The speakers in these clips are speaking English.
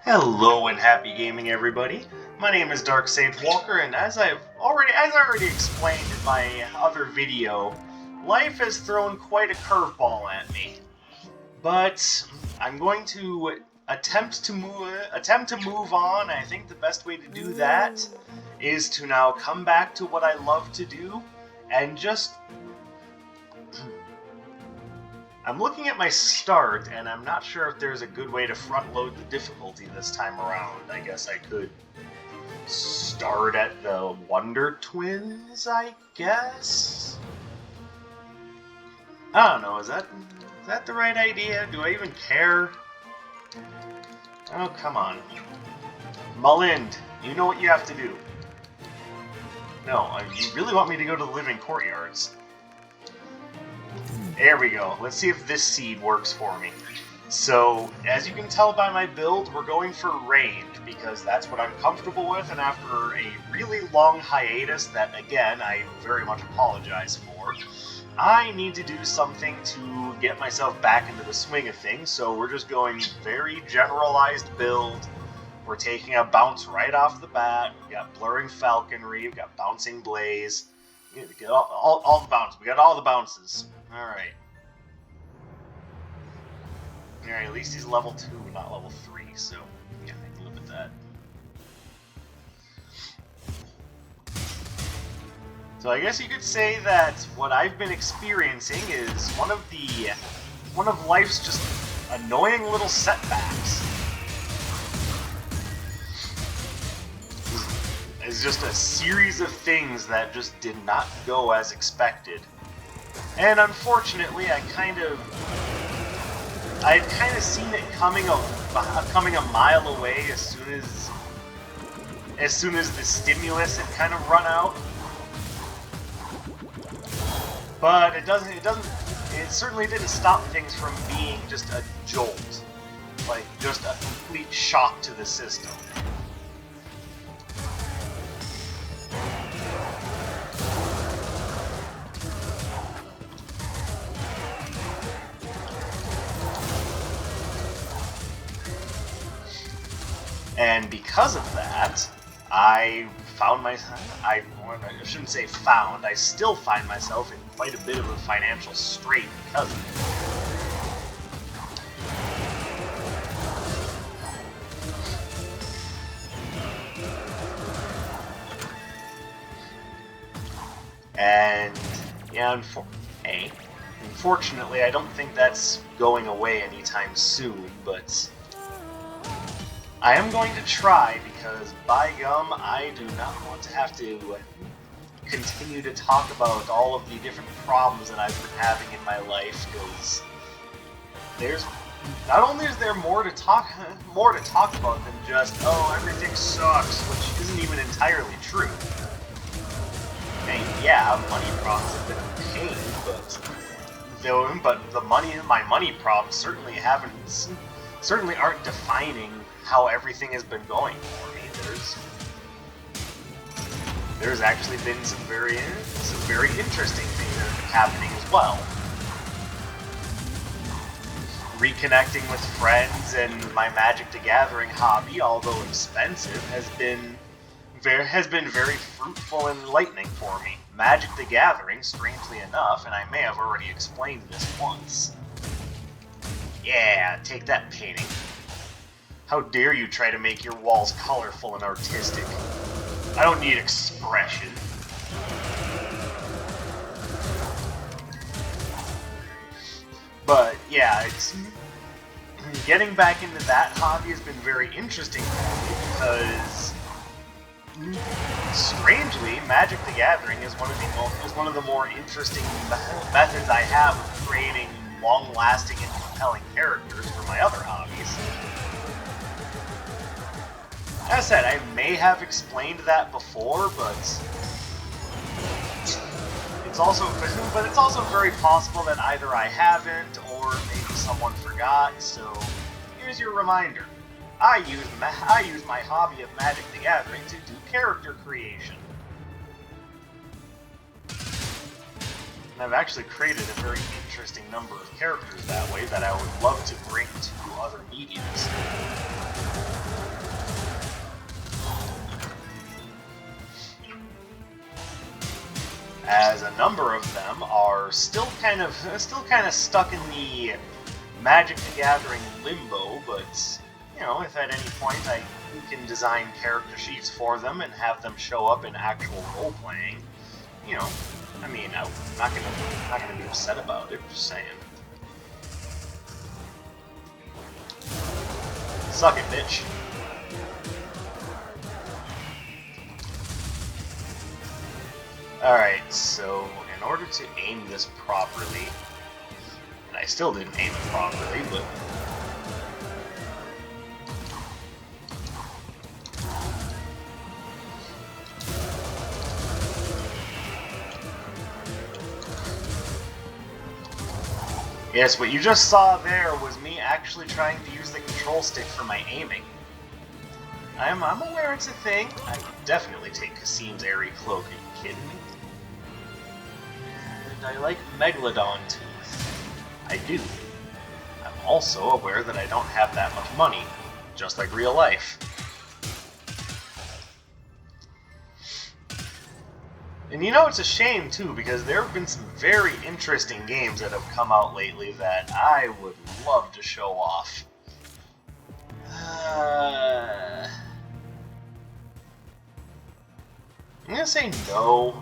Hello and happy gaming, everybody. My name is Dark Sage Walker, and as I already explained in my other video, life has thrown quite a curveball at me. But I'm going to attempt to move on. I think the best way to do that is to now come back to what I love to do and just. I'm looking at my start, and I'm not sure if there's a good way to front-load the difficulty this time around. I guess I could start at the Wonder Twins, I guess? I don't know, is that the right idea? Do I even care? Oh, come on. Mullind, you know what you have to do. No, you really want me to go to the Living Courtyards. There we go. Let's see if this seed works for me. So, as you can tell by my build, we're going for ranged, because that's what I'm comfortable with, and after a really long hiatus that, again, I very much apologize for, I need to do something to get myself back into the swing of things, so we're just going very generalized build. We're taking a bounce right off the bat. We got Blurring Falconry, we got Bouncing Blaze. We get all the bounces. We got all the bounces. Alright. Alright, at least he's level 2, not level 3, so yeah, I can live with that. So I guess you could say that what I've been experiencing is one of life's just annoying little setbacks. It's just a series of things that just did not go as expected. And unfortunately, I'd kind of seen it coming a mile away as soon as the stimulus had kind of run out. But it certainly didn't stop things from being just a jolt, like just a complete shock to the system. And because of that, I shouldn't say found, I still find myself in quite a bit of a financial strait because of it. And, yeah, unfortunately, I don't think that's going away anytime soon, but I am going to try, because by gum, I do not want to have to continue to talk about all of the different problems that I've been having in my life, because not only is there more to talk about than just, oh, everything sucks, which isn't even entirely true. I mean, yeah, money problems have been a pain, but my money problems certainly aren't defining how everything has been going for me. There's actually been some very interesting things that have been happening as well. Reconnecting with friends and my Magic the Gathering hobby, although expensive, has been very fruitful and enlightening for me. Magic the Gathering, strangely enough, and I may have already explained this once. Yeah, take that painting. How dare you try to make your walls colorful and artistic? I don't need expression. But yeah, getting back into that hobby has been very interesting for me because, strangely, Magic the Gathering is one of the more interesting methods I have of creating long-lasting and compelling characters for my other hobbies. As I said, I may have explained that before, but it's also very possible that either I haven't or maybe someone forgot. So here's your reminder: I use my hobby of Magic the Gathering to do character creation, and I've actually created a very interesting number of characters that way that I would love to bring to other mediums. number of them are still kind of stuck in the Magic the Gathering limbo, but you know, if at any point you can design character sheets for them and have them show up in actual role playing, you know, I mean, I'm not gonna be upset about it. Just saying. Suck it, bitch. Alright, so in order to aim this properly, and I still didn't aim it properly, but yes, what you just saw there was me actually trying to use the control stick for my aiming. I'm aware it's a thing. I definitely take Kasim's airy cloak. Are you kidding me? And I like Megalodon Tooth. I do. I'm also aware that I don't have that much money, just like real life. And you know, it's a shame too, because there have been some very interesting games that have come out lately that I would love to show off. I'm gonna say no.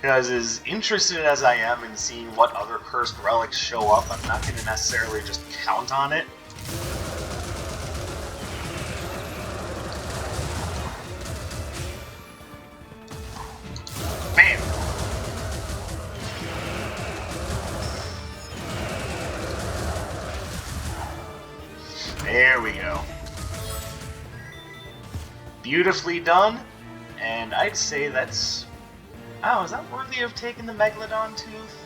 Because as interested as I am in seeing what other cursed relics show up, I'm not gonna necessarily just count on it. Bam! There we go. Beautifully done, and I'd say that's... Oh, is that worthy of taking the Megalodon Tooth?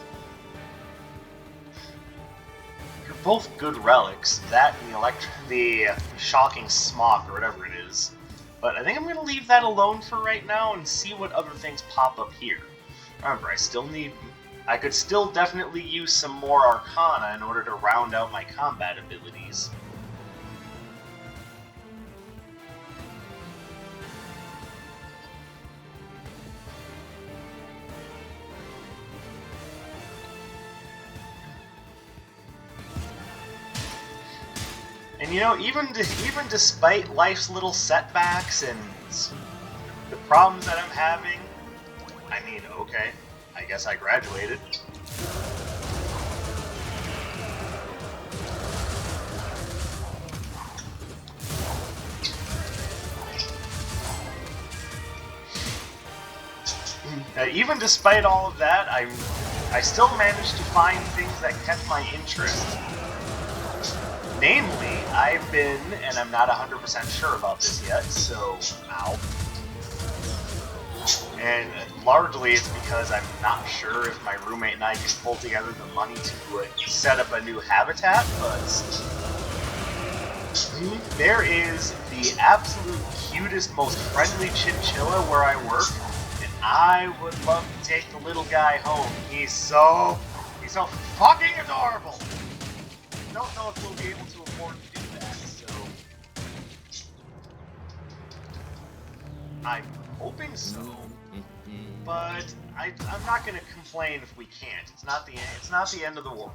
You're both good relics, that and the Shocking Smock, or whatever it is. But I think I'm going to leave that alone for right now and see what other things pop up here. Remember, I could still definitely use some more Arcana in order to round out my combat abilities. And you know, even despite life's little setbacks and the problems that I'm having, I mean, okay, I guess I graduated. Even despite all of that, I still managed to find things that kept my interest. Namely, I've been, and I'm not 100% sure about this yet, so, ow. And largely it's because I'm not sure if my roommate and I can pull together the money to set up a new habitat, but there is the absolute cutest, most friendly chinchilla where I work, and I would love to take the little guy home. He's so fucking adorable! I don't know if we'll be able to afford to do that, so I'm hoping so. But I'm not going to complain if we can't. It's not the end of the world.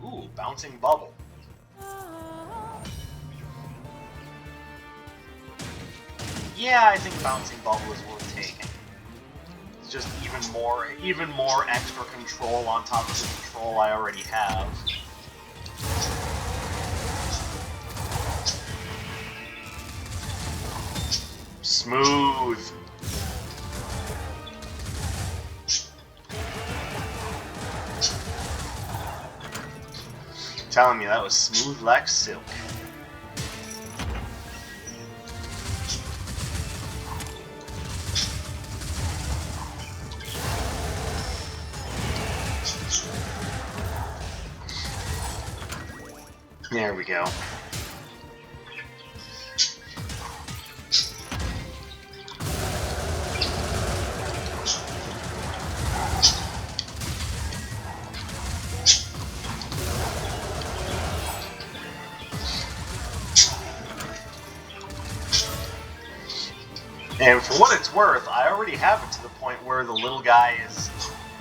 Ooh, bouncing bubble. Yeah, I think bouncing bubble is worth taking. It's just even more extra control on top of the control I already have. Smooth. Telling me that was smooth like silk. There we go. And for what it's worth, I already have it to the point where the little guy is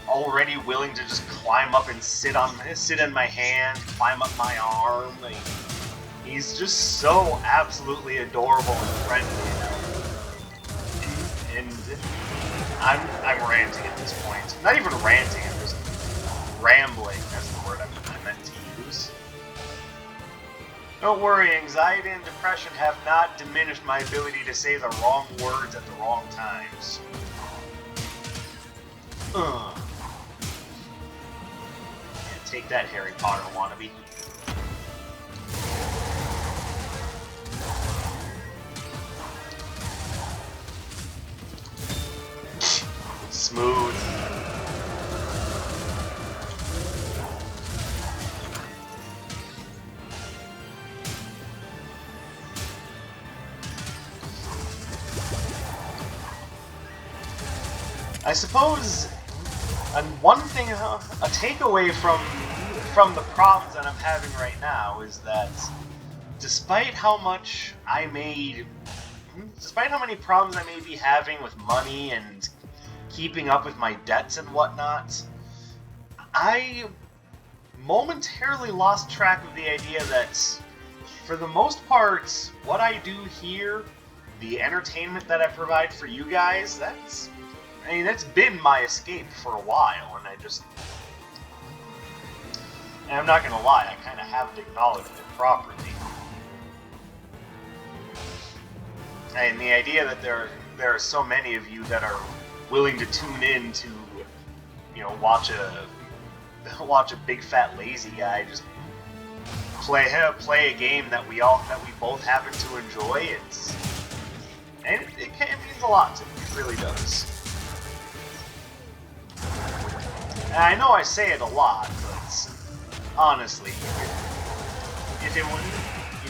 already willing to just climb up and sit in my hand, climb up my arm. Like, he's just so absolutely adorable and friendly. And I'm ranting at this point. Not even ranting, I'm just rambling. That's the word I meant to use. Don't worry, anxiety and depression have not diminished my ability to say the wrong words at the wrong times. Yeah, take that, Harry Potter wannabe. Smooth. I suppose one thing, a takeaway from the problems that I'm having right now is that despite how many problems I may be having with money and keeping up with my debts and whatnot, I momentarily lost track of the idea that, for the most part, what I do here, the entertainment that I provide for you guys, that's been my escape for a while, and I'm not gonna lie, I kind of haven't acknowledged it properly. And the idea that there are so many of you that are willing to tune in to, watch a big fat lazy guy just play a game that we both happen to enjoy. It means a lot to me. It really does. And I know I say it a lot, but honestly, if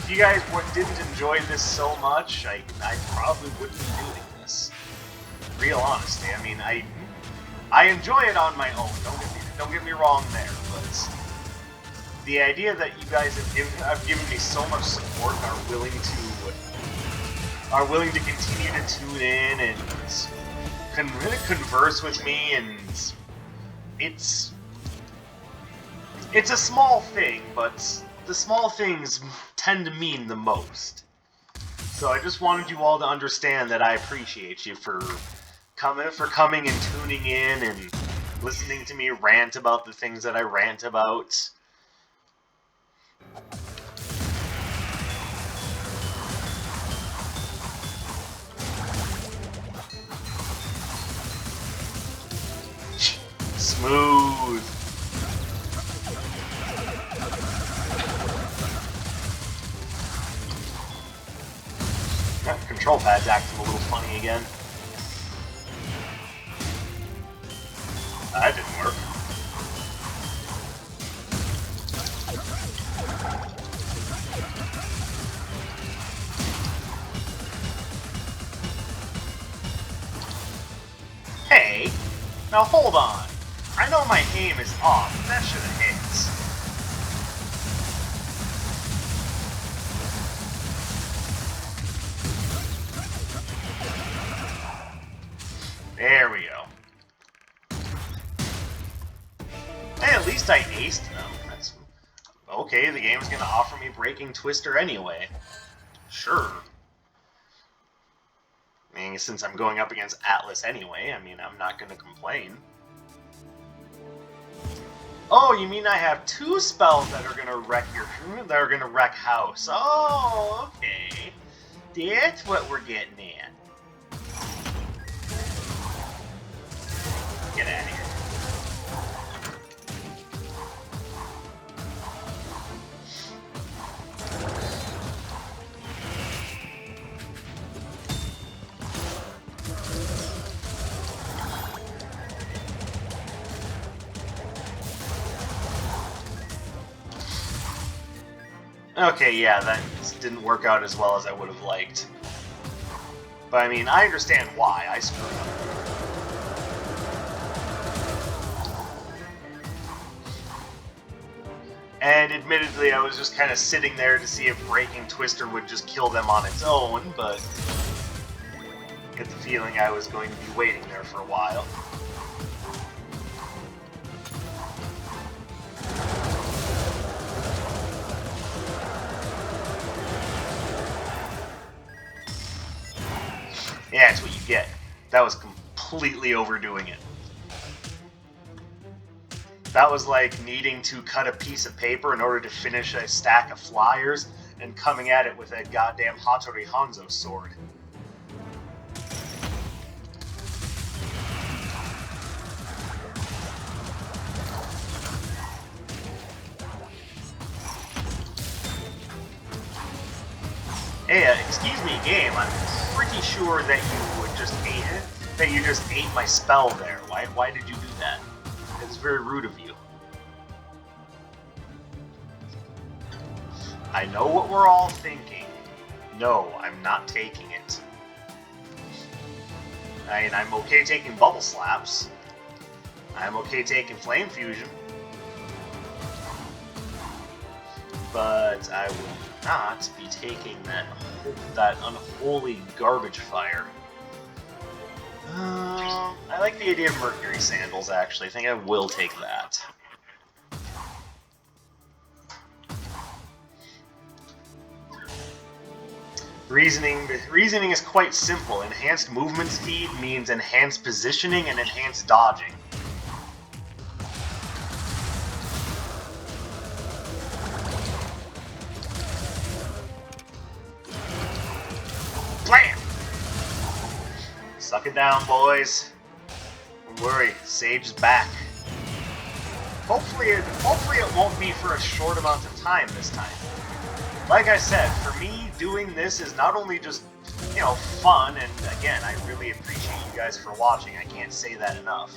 you guys didn't enjoy this so much, I probably wouldn't be doing this. Real honesty. I mean, I enjoy it on my own. Don't get me wrong there, but the idea that you guys have given me so much support and are willing to continue to tune in and converse with me, and it's a small thing, but the small things tend to mean the most. So I just wanted you all to understand that I appreciate you for coming and tuning in and listening to me rant about the things that I rant about. Smooth. That control pad's acting a little funny again. That didn't work. Hey, now hold on. I know my aim is off, but that should have hit. There we go. Hey, at least I aced them. That's okay. The game's gonna offer me Breaking Twister anyway. Sure. I mean, since I'm going up against Atlas anyway, I mean, I'm not gonna complain. Oh, you mean I have two spells that are gonna wreck house? Oh, okay. That's what we're getting at. Get out of here. Okay, yeah, that didn't work out as well as I would have liked. But I mean, I understand why I screwed up. And admittedly, I was just kind of sitting there to see if Breaking Twister would just kill them on its own, but Get the feeling I was going to be waiting there for a while. Yeah, that's what you get. That was completely overdoing it. That was like needing to cut a piece of paper in order to finish a stack of flyers and coming at it with a goddamn Hattori Hanzo sword. Hey, excuse me, game. I'm pretty sure that you just ate it. That you just ate my spell there. Why did you do that? It's very rude of you. I know what we're all thinking. No, I'm not taking it. I'm okay taking bubble slaps. I'm okay taking flame fusion. But I will not be taking that unholy garbage fire. I like the idea of Mercury Sandals, actually. I think I will take that. Reasoning is quite simple. Enhanced movement speed means enhanced positioning and enhanced dodging. Blam! Suck it down, boys. Don't worry, Sage is back. Hopefully it won't be for a short amount of time this time. Like I said, for me, doing this is not only just, fun, and again, I really appreciate you guys for watching. I can't say that enough.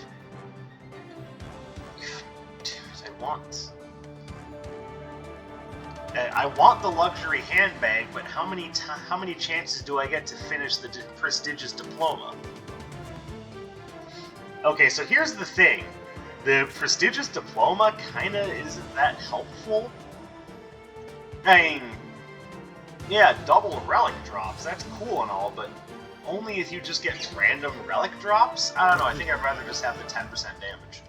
Dude, I want the luxury handbag, but how many chances do I get to finish the prestigious diploma? Okay, so here's the thing. The prestigious diploma kinda isn't that helpful. I mean, yeah, double relic drops, that's cool and all, but only if you just get random relic drops? I don't know, I think I'd rather just have the 10% damage.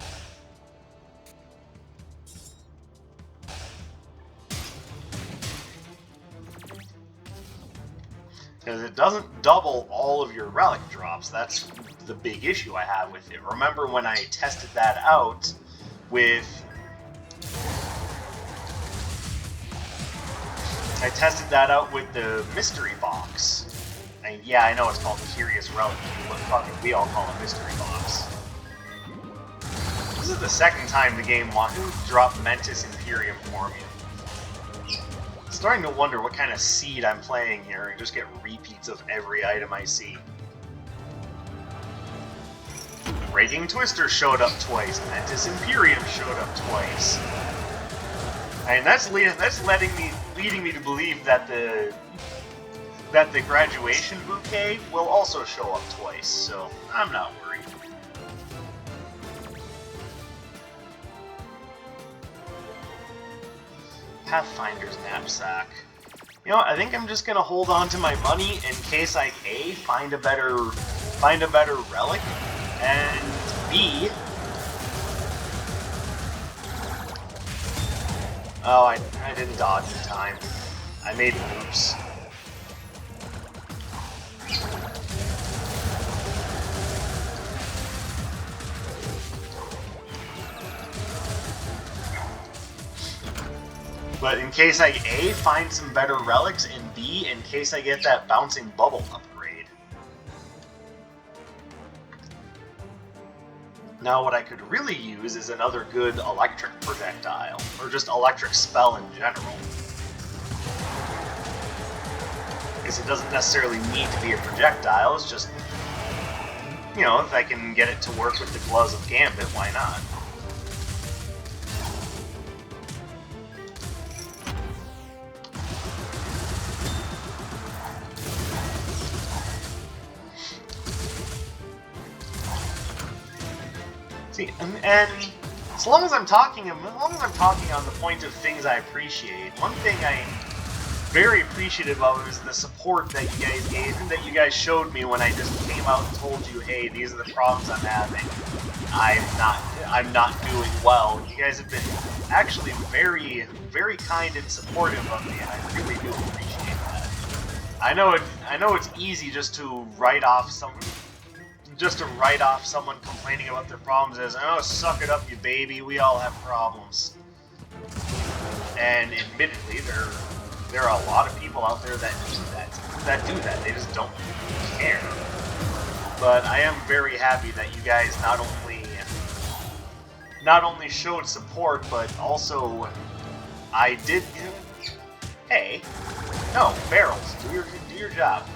Because it doesn't double all of your relic drops, that's the big issue I have with it. Remember when I tested that out with... the mystery box. And yeah, I know it's called the Curious Relic, but fucking we all call it mystery box. This is the second time the game wanted to drop Mentis Imperium for me. I'm starting to wonder what kind of seed I'm playing here and just get repeats of every item I see. Raking Twister showed up twice, Mentis Imperium showed up twice. And that's leading me to believe that the graduation bouquet will also show up twice, so I'm not worried. Pathfinder's knapsack. You know what, I think I'm just gonna hold on to my money in case I A, find a better relic, and B, oh, I didn't dodge in time. I made moves. But in case I A, find some better relics, and B, in case I get that bouncing bubble upgrade. Now what I could really use is another good electric projectile, or just electric spell in general. Because it doesn't necessarily need to be a projectile, it's just, if I can get it to work with the Gloves of Gambit, why not? See, and as long as I'm talking on the point of things I appreciate, one thing very appreciative of is the support that you guys gave and that you guys showed me when I just came out and told you, hey, these are the problems I'm having. I'm not doing well. You guys have been actually very, very kind and supportive of me, and I really do appreciate that. I know it's easy just to write off someone complaining about their problems as, oh, suck it up, you baby, we all have problems. And admittedly, there are a lot of people out there that do that. They just don't care. But I am very happy that you guys not only showed support, but also I did. Hey, no, barrels, do your job.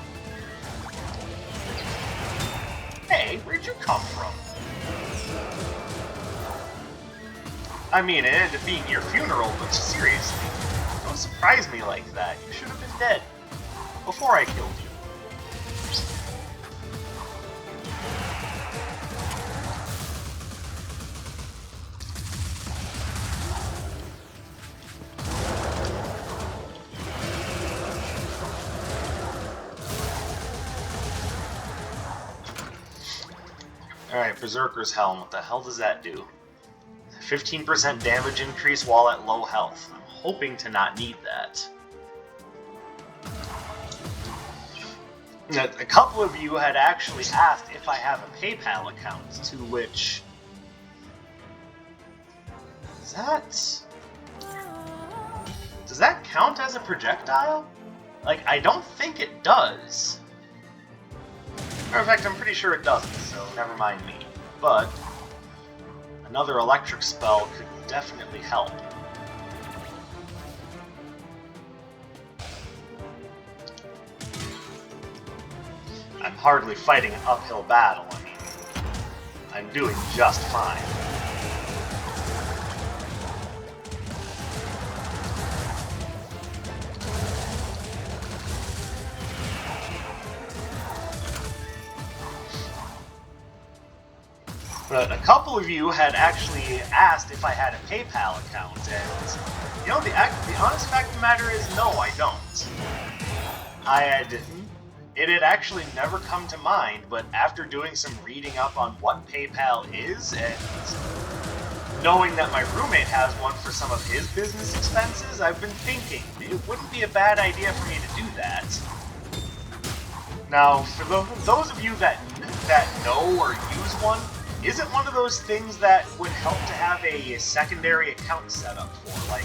Hey, where'd you come from? I mean, it ended up being your funeral, but seriously, don't surprise me like that. You should have been dead before I killed you. Alright, Berserker's Helm. What the hell does that do? 15% damage increase while at low health. I'm hoping to not need that. Now, a couple of you had actually asked if I have a PayPal account, to which... Does that count as a projectile? Like, I don't think it does. Or in fact, I'm pretty sure it doesn't, so never mind me. But another electric spell could definitely help. I'm hardly fighting an uphill battle, I mean, I'm doing just fine. But a couple of you had actually asked if I had a PayPal account, and, you know, the honest fact of the matter is, no, I don't. It had actually never come to mind, but after doing some reading up on what PayPal is, and knowing that my roommate has one for some of his business expenses, I've been thinking, it wouldn't be a bad idea for me to do that. Now, for those of you that know or use one, is it one of those things that would help to have a secondary account set up for? Like,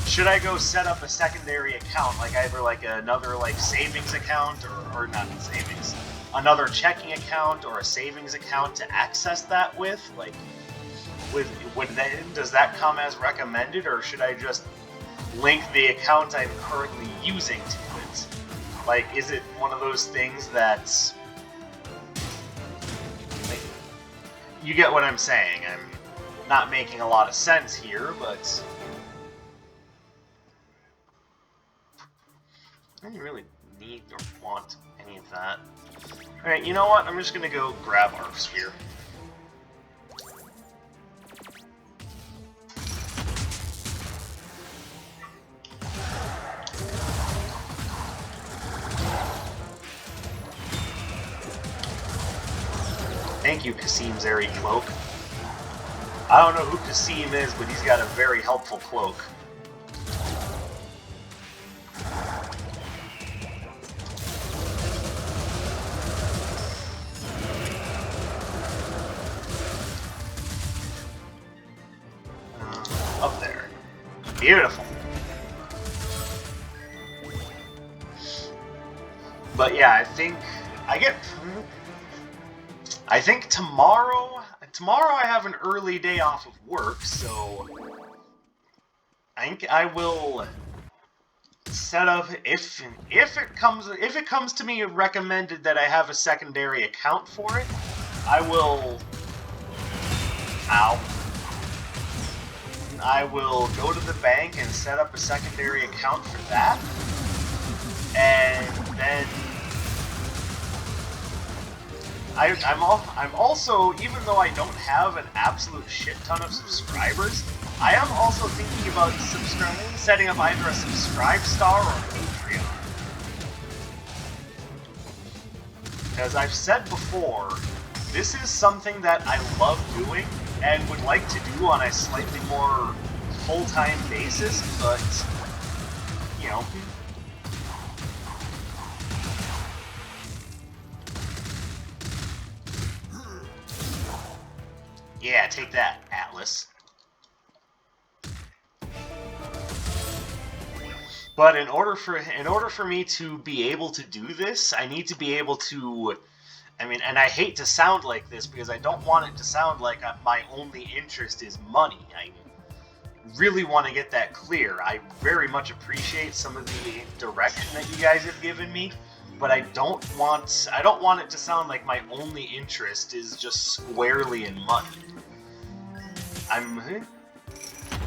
should I go set up a secondary account, like either like another like savings account or not savings, another checking account or a savings account to access that with? Like, does that come as recommended, or should I just link the account I'm currently using to it? Like, is it one of those things that's... You get what I'm saying. I'm not making a lot of sense here, but... I don't really need or want any of that. Alright, you know what? I'm just gonna go grab Arc Sphere. Thank you, Kasim's airy cloak. I don't know who Kasim is, but he's got a very helpful cloak. Up there. Beautiful. But yeah, I think tomorrow I have an early day off of work, so I think I will set up, if it comes to me recommended that I have a secondary account for it, I will go to the bank and set up a secondary account for that, and then I'm also, even though I don't have an absolute shit ton of subscribers, I am also thinking about setting up either a subscribe star or a As I've said before, this is something that I love doing and would like to do on a slightly more full-time basis, but, you know... Yeah, take that, Atlas. But in order for me to be able to do this, I need to be able to... I mean, and I hate to sound like this because I don't want it to sound like my only interest is money. I really want to get that clear. I very much appreciate some of the direction that you guys have given me, but I don't want it to sound like my only interest is just squarely in money.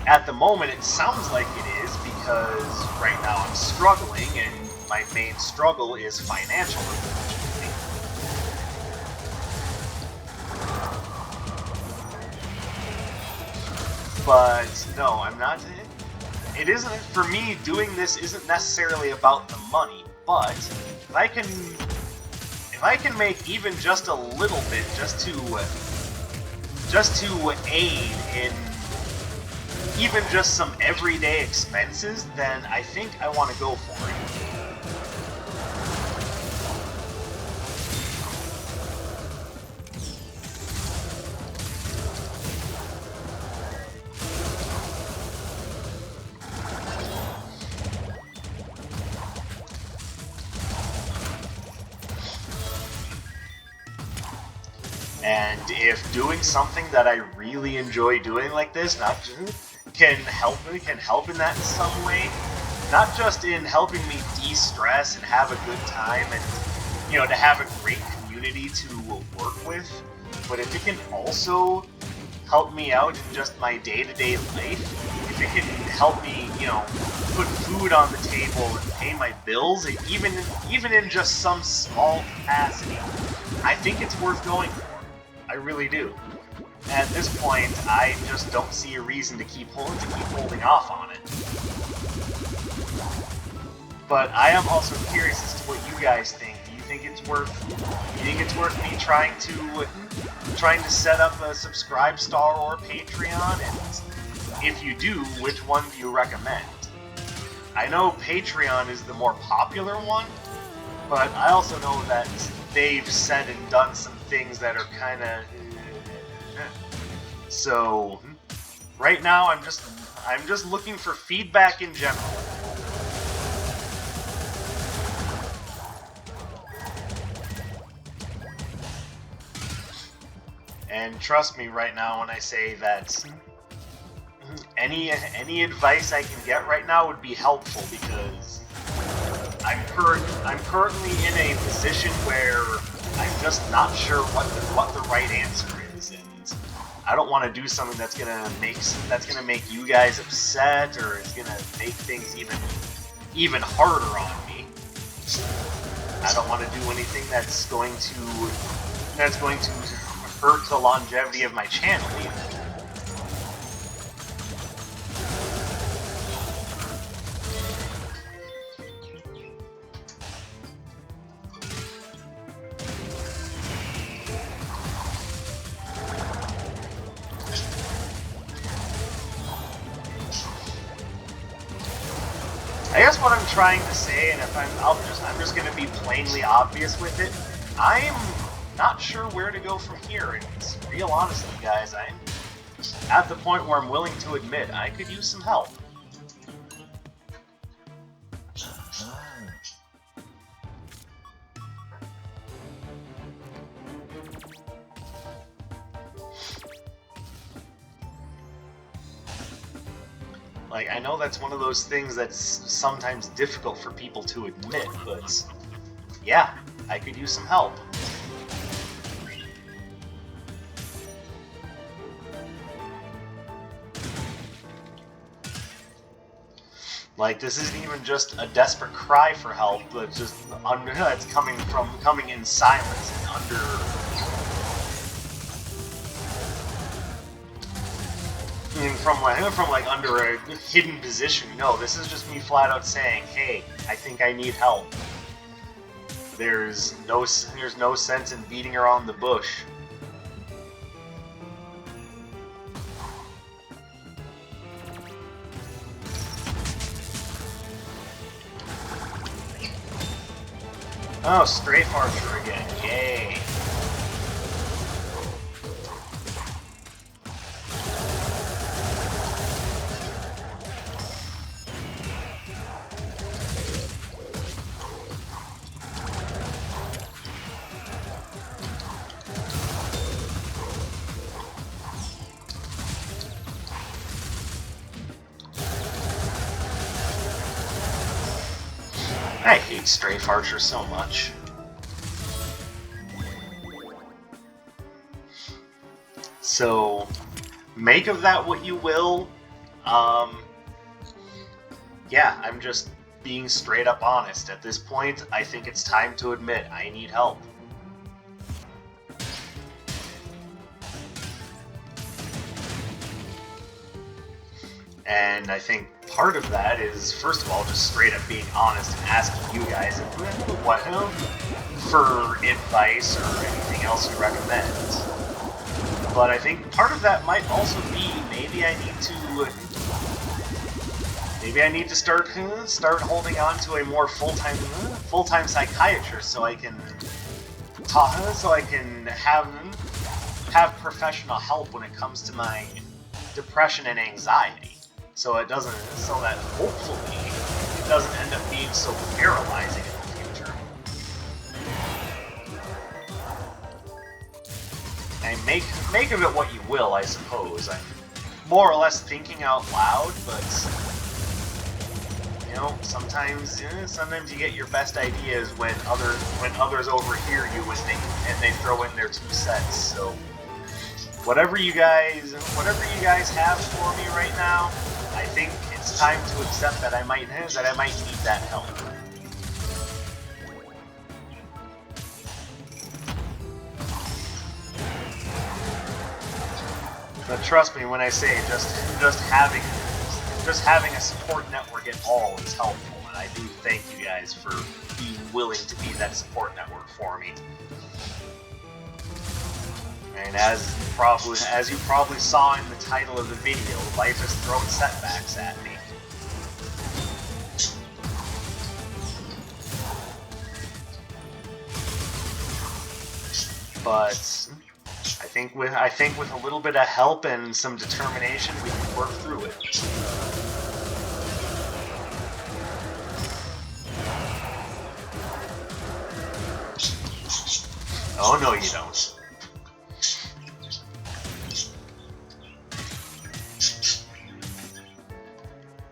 At the moment, it sounds like it is because right now I'm struggling, and my main struggle is financial, unfortunately. But no, I'm not. It isn't, for me, doing this isn't necessarily about the money, but if I can make even just a little bit, just to aid in even just some everyday expenses, then I think I want to go for it. And if doing something that I really enjoy doing like this, not just can help in that in some way, not just in helping me de-stress and have a good time and, you know, to have a great community to work with, but if it can also help me out in just my day-to-day life, if it can help me, you know, put food on the table and pay my bills, even in just some small capacity, I think it's worth going for. I really do. At this point, I just don't see a reason to keep holding off on it. But I am also curious as to what you guys think. Do you think it's worth me trying to set up a Subscribe Star or Patreon? And if you do, which one do you recommend? I know Patreon is the more popular one, but I also know that they've said and done some things that are kind of... So, right now I'm just looking for feedback in general. And trust me right now when I say that any advice I can get right now would be helpful, because I'm currently in a position where I'm just not sure what the right answer is, and I don't want to do something that's gonna make you guys upset, or is gonna make things even harder on me. I don't want to do anything that's going to hurt the longevity of my channel either. I guess what I'm trying to say, and if I'm just going to be plainly obvious with it, I'm not sure where to go from here. And real honestly, guys, I'm at the point where I'm willing to admit I could use some help. Like, I know that's one of those things that's sometimes difficult for people to admit, but yeah, I could use some help. Like, this isn't even just a desperate cry for help, but just it's coming in silence and from like under a hidden position. No, this is just me flat out saying, hey, I think I need help. There's no sense in beating around the bush. Oh, strafe archer again. Yay. I hate strafe archer so much. So, make of that what you will. Yeah, I'm just being straight up honest. At this point, I think it's time to admit I need help. And I think part of that is, first of all, just straight up being honest and asking you guys what for advice or anything else you recommend. But I think part of that might also be maybe I need to start holding on to a more full-time psychiatrist so I can have professional help when it comes to my depression and anxiety. So that hopefully it doesn't end up being so paralyzing in the future. And make of it what you will, I suppose. I'm more or less thinking out loud, but you know, sometimes you get your best ideas when others overhear you and they throw in their 2 cents. So whatever you guys have for me right now, I think it's time to accept that I might need that help. But trust me when I say just having a support network at all is helpful, and I do thank you guys for being willing to be that support network for me. And as you probably saw in the title of the video, life has thrown setbacks at me. But I think with a little bit of help and some determination, we can work through it. Oh no, you don't.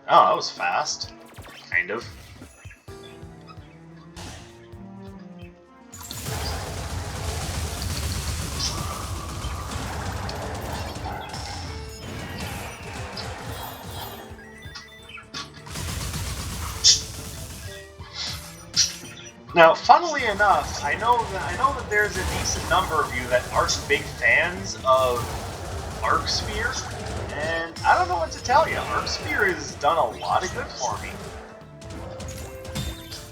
Oh, that was fast. Kind of. Now, funnily enough, I know that there's a decent number of you that aren't big fans of Arc Sphere. And I don't know what to tell you. Arc Sphere has done a lot of good for me.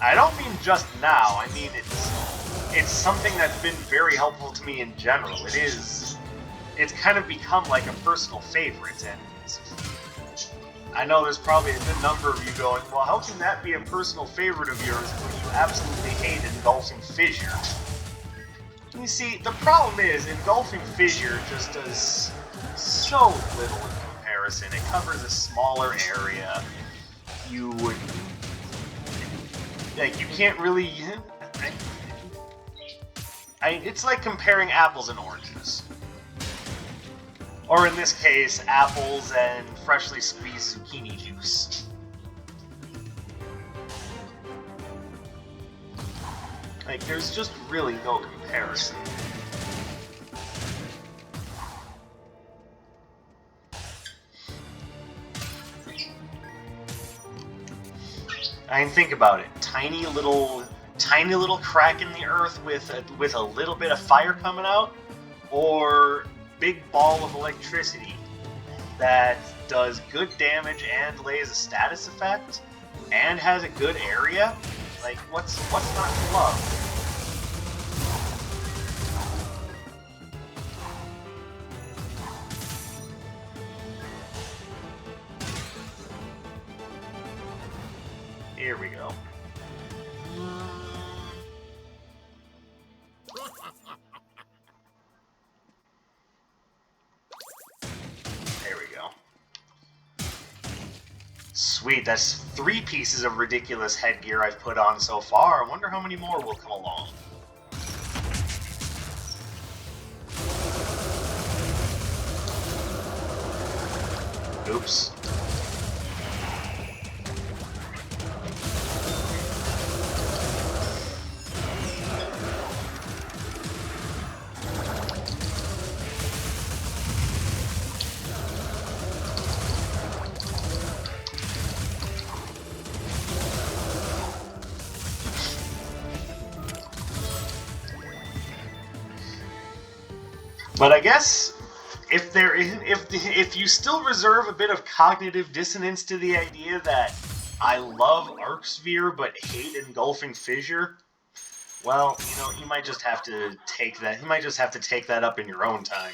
I don't mean just now. I mean it's something that's been very helpful to me in general. It's kind of become like a personal favorite, and I know there's probably a good number of you going, well, how can that be a personal favorite of yours when you absolutely hate Engulfing Fissure? You see, the problem is Engulfing Fissure just does so little in comparison. It covers a smaller area. You can't really... it's like comparing apples and oranges. Or in this case, apples and freshly squeezed zucchini juice. Like, there's just really no comparison. I mean, think about it. Tiny little crack in the earth with a little bit of fire coming out, or big ball of electricity that does good damage and lays a status effect and has a good area. Like, what's not to love? Here we go. There we go. Sweet, that's 3 pieces of ridiculous headgear I've put on so far. I wonder how many more will come along. Oops. But I guess if you still reserve a bit of cognitive dissonance to the idea that I love Arc Sphere but hate Engulfing Fissure, well, you know, you might just have to take that. You might just have to take that up in your own time.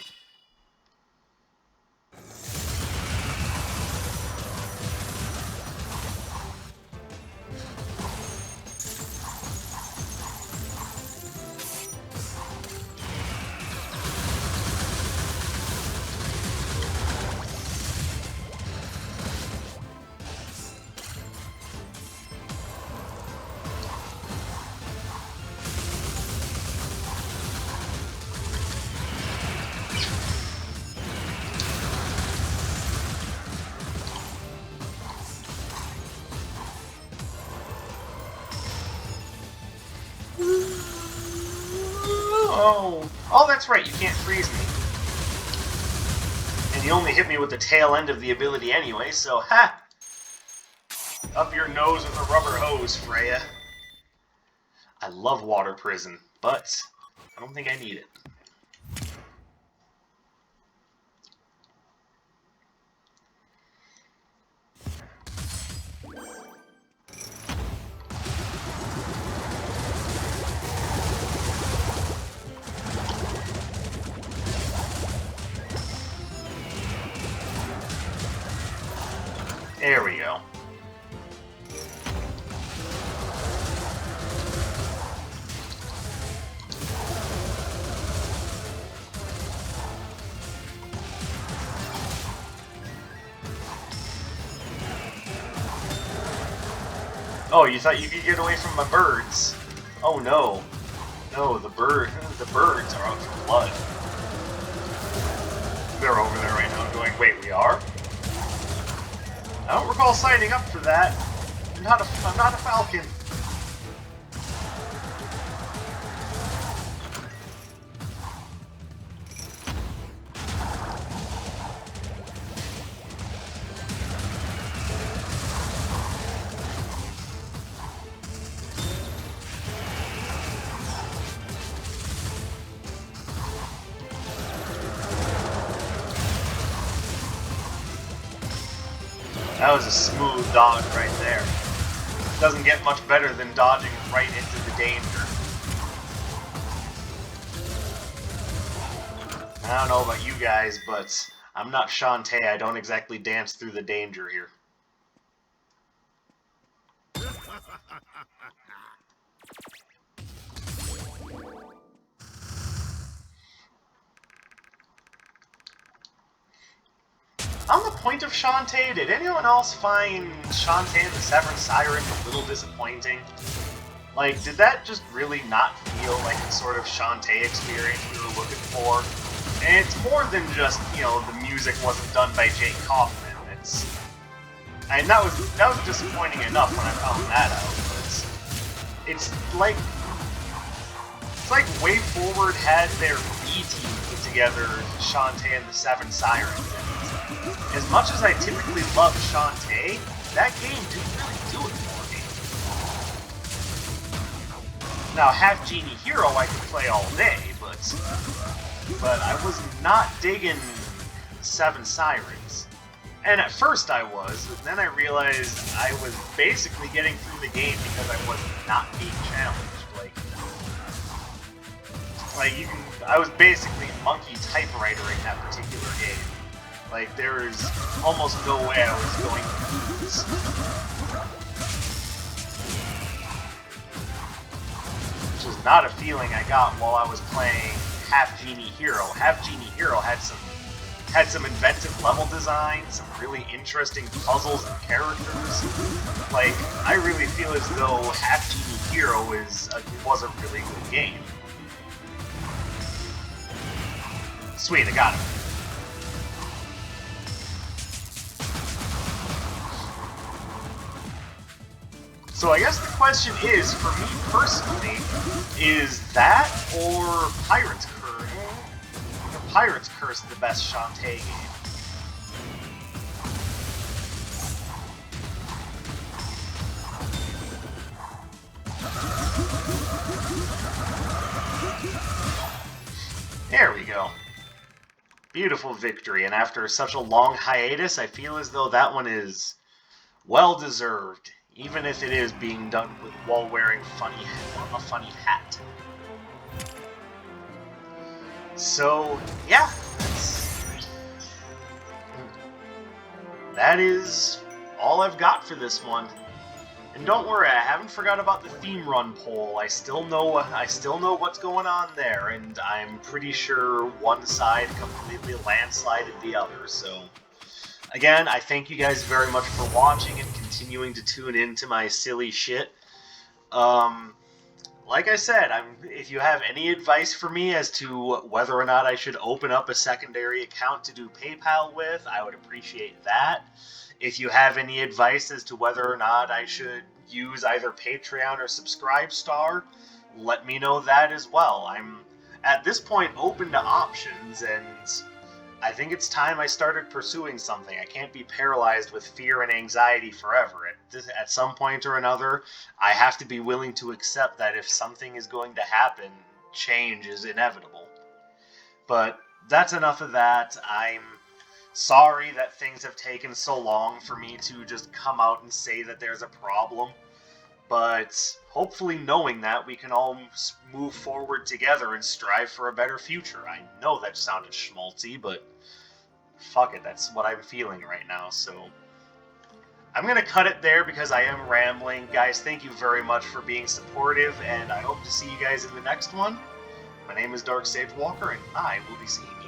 Oh, that's right, you can't freeze me. And you only hit me with the tail end of the ability anyway, so ha! Up your nose with a rubber hose, Freya. I love Water Prison, but I don't think I need it. There we go. Oh, you thought you could get away from my birds? Oh no. No, the birds are out for blood. They're over there right now going, wait, we are? I don't recall signing up for that. I'm not a falcon. That was a smooth dodge right there. Doesn't get much better than dodging right into the danger. I don't know about you guys, but I'm not Shantae. I don't exactly dance through the danger here. On the point of Shantae, did anyone else find Shantae and the Severed Siren a little disappointing? Like, did that just really not feel like the sort of Shantae experience we were looking for? And it's more than just, you know, the music wasn't done by Jake Kaufman. And that was disappointing enough when I found that out. But it's like Way Forward had their B team put together Shantae and the Seven Sirens. As much as I typically love Shantae, that game didn't really do it for me. Now, Half Genie Hero I could play all day, but I was not digging Seven Sirens. And at first I was, and then I realized I was basically getting through the game because I was not being challenged. I was basically monkey typewritering that particular game. Like, there is almost no way I was going to lose. not a feeling I got while I was playing Half Genie Hero. Half Genie Hero had some inventive level design, some really interesting puzzles and characters. Like, I really feel as though Half Genie Hero was a really good game. Sweet, I got him. So I guess the question is, for me personally, is that or Pirate's Curse the best Shantae game? There we go. Beautiful victory, and after such a long hiatus, I feel as though that one is well-deserved, even if it is being done while wearing a funny hat. So, yeah, that is all I've got for this one. And don't worry, I haven't forgot about the theme run poll. I still know what's going on there, and I'm pretty sure one side completely landslided the other. So, again, I thank you guys very much for watching and continuing to tune into my silly shit. Like I said, if you have any advice for me as to whether or not I should open up a secondary account to do PayPal with, I would appreciate that. If you have any advice as to whether or not I should use either Patreon or Subscribestar, let me know that as well. I'm, at this point, open to options, and I think it's time I started pursuing something. I can't be paralyzed with fear and anxiety forever. At some point or another, I have to be willing to accept that if something is going to happen, change is inevitable. But that's enough of that. I'm sorry that things have taken so long for me to just come out and say that there's a problem. But hopefully knowing that, we can all move forward together and strive for a better future. I know that sounded schmaltzy, but fuck it, that's what I'm feeling right now, so I'm going to cut it there because I am rambling. Guys, thank you very much for being supportive, and I hope to see you guys in the next one. My name is Dark Sage Walker, and I will be seeing you.